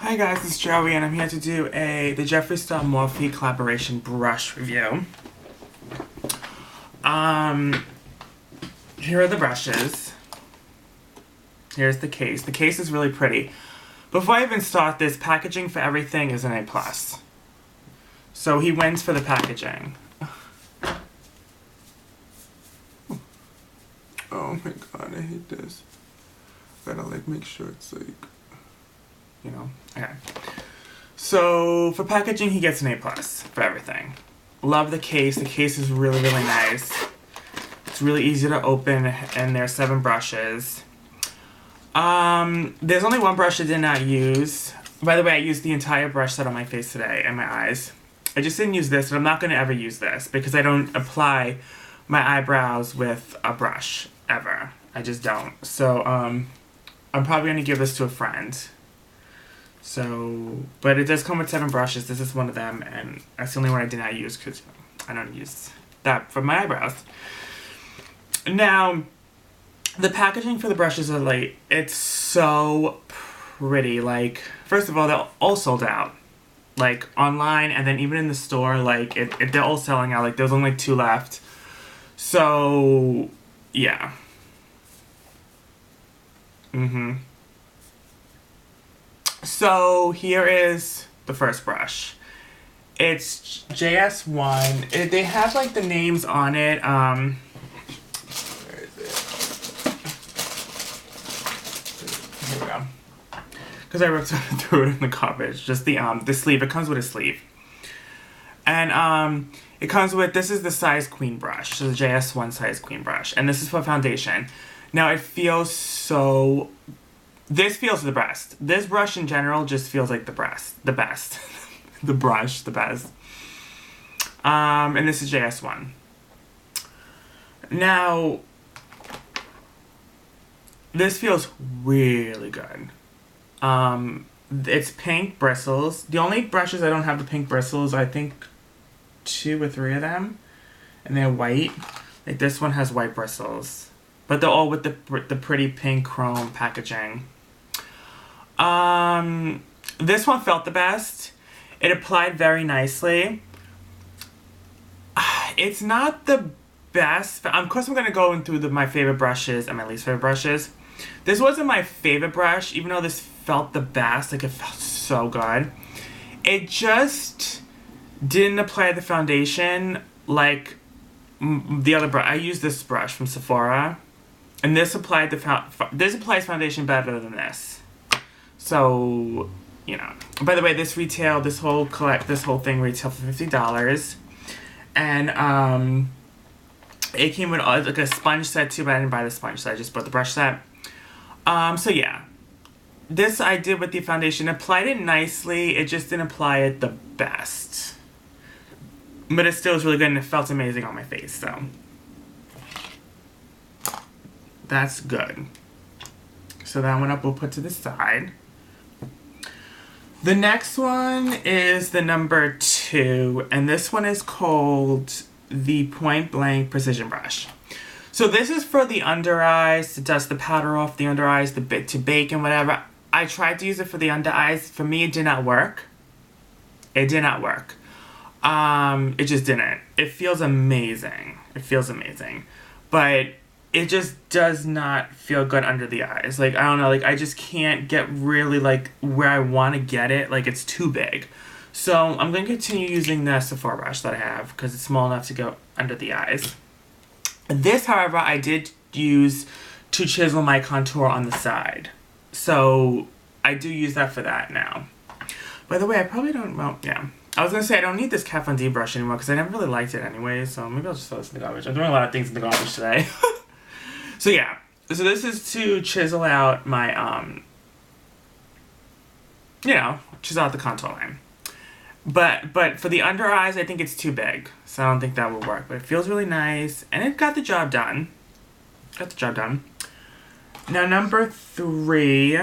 Hi guys, it's Joey and I'm here to do the Jeffree Star Morphe collaboration brush review. Here are the brushes. Here's the case. The case is really pretty. Before I even start this, packaging for everything is an A+. So he wins for the packaging. Oh my god, I hate this. Gotta make sure it's okay. So for packaging, he gets an A+ for everything. Love the case. The case is really, really nice. It's really easy to open, and there's 7 brushes. There's only one brush I did not use. By the way, I used the entire brush set on my face today and my eyes. I just didn't use this, but I'm not going to ever use this because I don't apply my eyebrows with a brush, ever. I just don't. So, I'm probably going to give this to a friend. So, but it does come with 7 brushes. This is one of them, and that's the only one I did not use because I don't use that for my eyebrows. Now, the packaging for the brushes are it's so pretty. First of all, they're all sold out. Online, and then even in the store, they're all selling out. There's only 2 left. So, yeah. So, here is the first brush. It's JS1. They have, the names on it. Where is it? Here we go. Because I ripped through it in the garbage. Just the sleeve. It comes with a sleeve. And, it comes with, this is the size queen brush. So the JS1 size queen brush. And this is for foundation. Now, it feels so... This feels the best. This brush in general just feels like the best. The best. The brush, the best. And this is JS1. Now, this feels really good. It's pink bristles. The only brushes I don't have the pink bristles, I think 2 or 3 of them. And they're white. This one has white bristles. But they're all with the pretty pink chrome packaging. This one felt the best. It applied very nicely. It's not the best. Of course, I'm going to go through my favorite brushes and my least favorite brushes. This wasn't my favorite brush, even though this felt the best. It felt so good. It just didn't apply the foundation like the other brush. I used this brush from Sephora. And this applies foundation better than this. So, By the way, this whole thing retailed for $50. And it came with a sponge set too, but I didn't buy the sponge set. I just bought the brush set. So yeah. This I did with the foundation. Applied it nicely. It just didn't apply it the best. But it still was really good and it felt amazing on my face, so. That's good. So that one we'll put to the side. The next one is the number 2, and this one is called the Point Blank Precision Brush. So this is for the under eyes, to dust the powder off the under eyes, to bake and whatever. I tried to use it for the under eyes. For me, it did not work. It did not work. It just didn't. It feels amazing. It feels amazing. But it just does not feel good under the eyes. I don't know, I just can't get really, where I want to get it. It's too big. So, I'm going to continue using the Sephora brush that I have, because it's small enough to go under the eyes. This, however, I did use to chisel my contour on the side. So, I do use that for that now. By the way, I probably don't, well, yeah. I was going to say, I don't need this Kat Von D brush anymore, because I never really liked it anyway, so maybe I'll just throw this in the garbage. I'm doing a lot of things in the garbage today. So yeah, so this is to chisel out my, chisel out the contour line. But for the under eyes, I think it's too big, so I don't think that will work. But it feels really nice, and it got the job done. Now number 3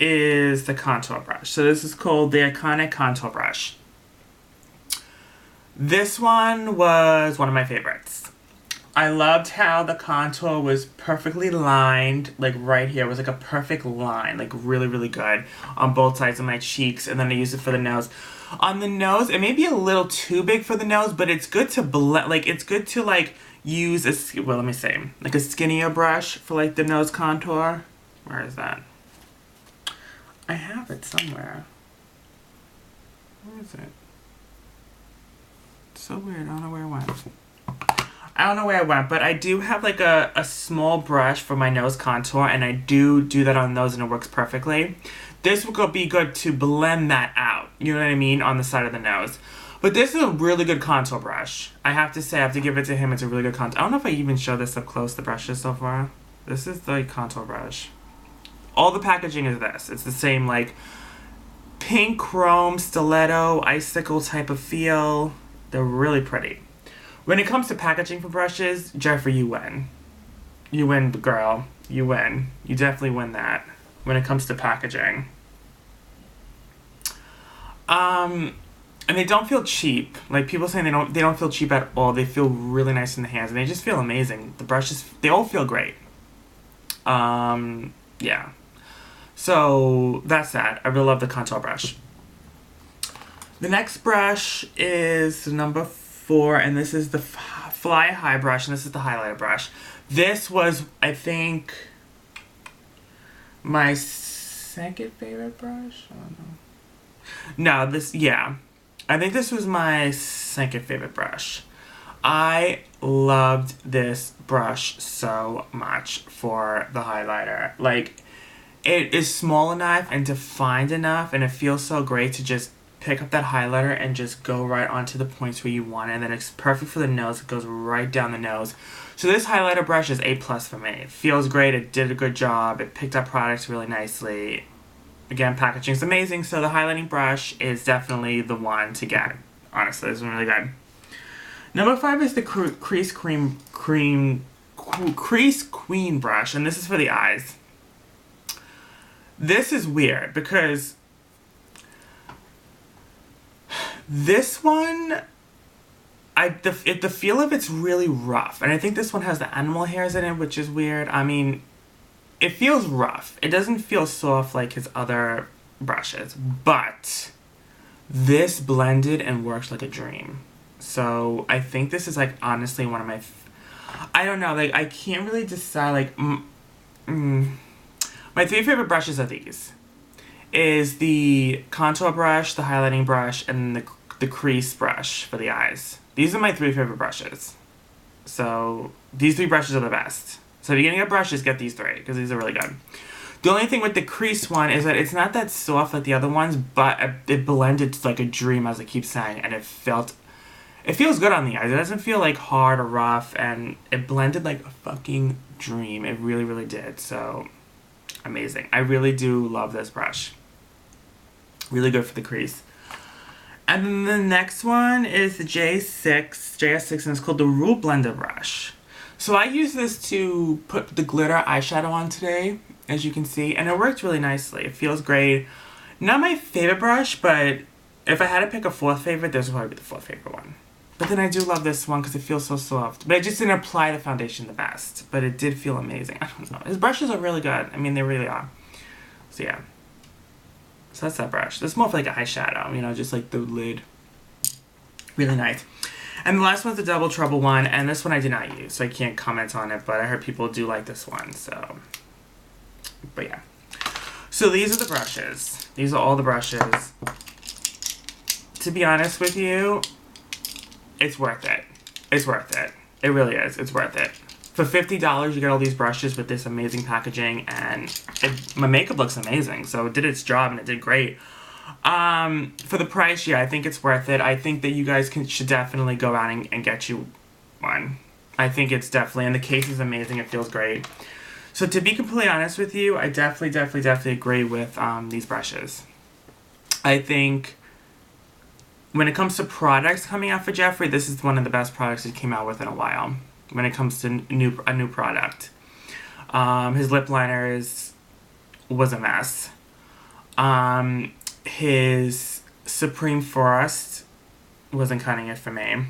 is the contour brush. So this is called the Iconic Contour Brush. This one was one of my favorites. I loved how the contour was perfectly lined, like right here. It was like a perfect line, like really, really good on both sides of my cheeks. And then I used it for the nose. On the nose, it may be a little too big for the nose, but it's good to blend, like it's good to like use a, well, let me say, like a skinnier brush for like the nose contour. Where is that? I have it somewhere. Where is it? It's so weird, I don't know where it went. I don't know where I went, but I do have like a small brush for my nose contour, and I do that on the nose, and it works perfectly. This will be good to blend that out, you know what I mean, on the side of the nose. But this is a really good contour brush. I have to say, I have to give it to him, it's a really good contour. I don't know if I even show this up close, the brushes so far. This is the contour brush. All the packaging is this. It's the same like pink chrome stiletto icicle type of feel. They're really pretty. When it comes to packaging for brushes, Jeffree, you win. You win, girl. You win. You definitely win that when it comes to packaging. And they don't feel cheap. Like people saying they don't feel cheap at all. They feel really nice in the hands, and they just feel amazing. The brushes, they all feel great. Yeah. So that's that. I really love the contour brush. The next brush is number 4, and this is the Fly High brush, and this is the highlighter brush. This was, I think, my second favorite brush. I don't know. No, yeah. I think this was my second favorite brush. I loved this brush so much for the highlighter. Like, it is small enough and defined enough, and it feels so great to just pick up that highlighter and just go right onto the points where you want it. And then it's perfect for the nose. It goes right down the nose. So this highlighter brush is A+ for me. It feels great. It did a good job. It picked up products really nicely. Again, packaging is amazing. So the highlighting brush is definitely the one to get. Honestly, this is really good. Number 5 is the Crease Queen brush. And this is for the eyes. This is weird because this one, the feel of it's really rough. And I think this one has the animal hairs in it, which is weird. I mean, it feels rough. It doesn't feel soft like his other brushes. But this blended and worked like a dream. So I think this is like honestly one of my... I don't know. Like I can't really decide. Like, my 3 favorite brushes are these. Is the contour brush, the highlighting brush, and the crease brush for the eyes. These are my 3 favorite brushes. So these 3 brushes are the best. So if you're gonna get brushes, get these 3 because these are really good. The only thing with the crease one is that it's not that soft like the other ones, but it blended like a dream, as I keep saying, and it feels good on the eyes. It doesn't feel like hard or rough, and it blended like a fucking dream. It really, really did. So amazing. I really do love this brush. Really good for the crease. And then the next one is the JS6, and it's called the Rule Blender brush. So I use this to put the glitter eyeshadow on today, as you can see, and it worked really nicely. It feels great. Not my favorite brush, but if I had to pick a 4th favorite, this would probably be the 4th favorite one. But then I do love this one because it feels so soft. But I just didn't apply the foundation the best. But it did feel amazing. I don't know. His brushes are really good. I mean, they really are. So yeah. So that's that brush. This is more for like eyeshadow, you know, just like the lid. Really nice. And the last one's the Double Trouble one, and this one I did not use, so I can't comment on it, but I heard people do like this one, so. But yeah. So these are the brushes. These are all the brushes. To be honest with you, it's worth it. It's worth it. It really is. It's worth it. For $50, you get all these brushes with this amazing packaging, and my makeup looks amazing. So it did its job, and it did great. For the price, yeah, I think it's worth it. I think that you guys should definitely go out and get you one. I think it's definitely, and the case is amazing. It feels great. So to be completely honest with you, I definitely agree with these brushes. I think when it comes to products coming out for Jeffree, this is one of the best products he came out with in a while. When it comes to a new product, his lip liner was a mess. His Supreme Forest wasn't cutting it for me.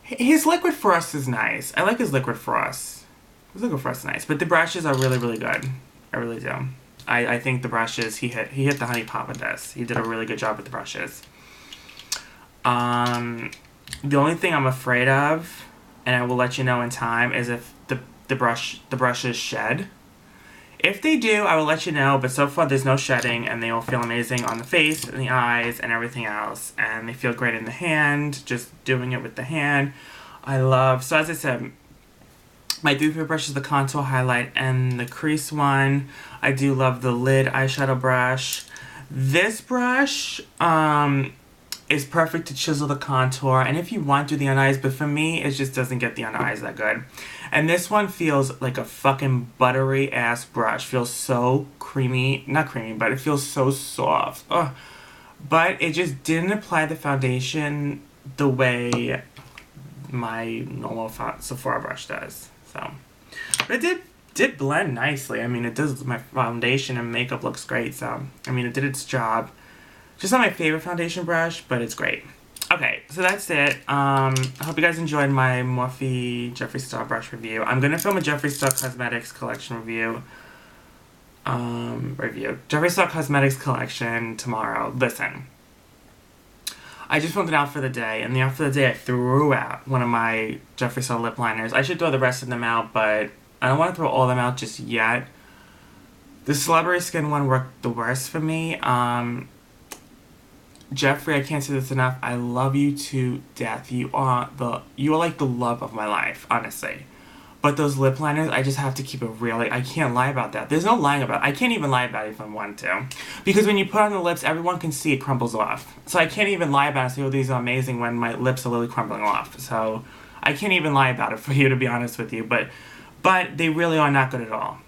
His Liquid Frost is nice. I like his Liquid Frost. His Liquid Frost is nice. But the brushes are really, really good. I really do. I think the brushes, he hit the honey pot with this. He did a really good job with the brushes. The only thing I'm afraid of, and I will let you know in time, is if the brushes shed. If they do, I will let you know, but so far there's no shedding, and they all feel amazing on the face and the eyes and everything else, and they feel great in the hand, just doing it with the hand. I love, so as I said, my three favorite brushes, the contour, highlight, and the crease one. I do love the lid eyeshadow brush. This brush is perfect to chisel the contour, and if you want to do the under eyes, but for me, it just doesn't get the under eyes that good. And this one feels like a fucking buttery ass brush. Feels so creamy, not creamy, but it feels so soft. Ugh. But it just didn't apply the foundation the way my normal Sephora brush does. So, but it did blend nicely. I mean, it does, my foundation and makeup looks great. So, I mean, it did its job. Just not my favorite foundation brush, but it's great. Okay, so that's it. I hope you guys enjoyed my Morphe Jeffree Star brush review. I'm going to film a Jeffree Star Cosmetics collection review. Jeffree Star Cosmetics collection tomorrow. Listen. I just filmed an outfit for the day, and the outfit for the day I threw out one of my Jeffree Star lip liners. I should throw the rest of them out, but I don't want to throw all of them out just yet. The Celebrity Skin one worked the worst for me. Jeffree, I can't say this enough. I love you to death. You are like the love of my life, honestly. But those lip liners, I just have to keep it real. Like, I can't lie about that. There's no lying about it. I can't even lie about it if I want to. Because when you put on the lips, everyone can see it crumbles off. So I can't even lie about it and say, oh, these are amazing when my lips are literally crumbling off. So I can't even lie about it for you, to be honest with you. But they really are not good at all.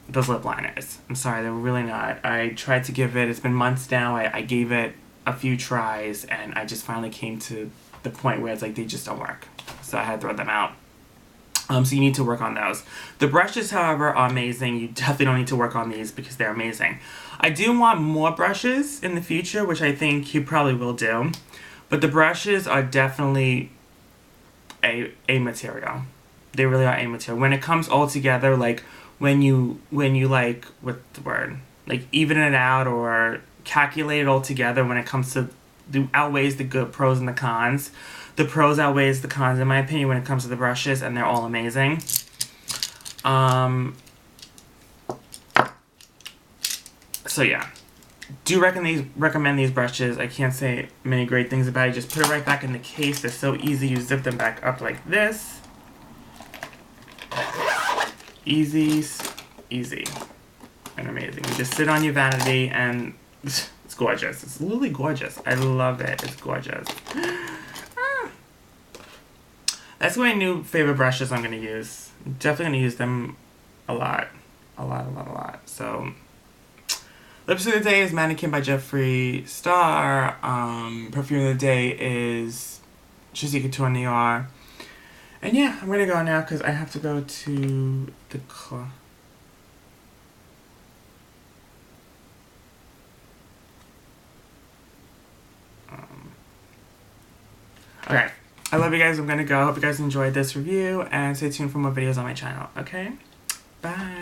Those lip liners. I'm sorry, they're really not. I tried to give it, it's been months now. I gave it a few tries, and I just finally came to the point where it's like, they just don't work. So I had to throw them out. So you need to work on those. The brushes, however, are amazing. You definitely don't need to work on these because they're amazing. I do want more brushes in the future, which I think you probably will do. But the brushes are definitely a material. They really are a material. When it comes all together, like when you like, what's the word? Like even it out or calculate it all together when it comes to, outweighs the good pros and the cons. The pros outweighs the cons, in my opinion, when it comes to the brushes, and they're all amazing. So yeah, do recommend these brushes. I can't say many great things about it. Just put it right back in the case. They're so easy. You zip them back up like this. Easy, and amazing. You just sit on your vanity, and it's gorgeous. It's literally gorgeous. I love it. It's gorgeous. That's my new favorite brushes I'm going to use. I'm definitely going to use them a lot. So, lipstick of the day is Mannequin by Jeffree Star. Perfume of the day is Juicy Couture Noir. And yeah, I'm going to go now because I have to go to the club. Okay. I love you guys. I'm going to go. Hope you guys enjoyed this review. And stay tuned for more videos on my channel. Okay? Bye.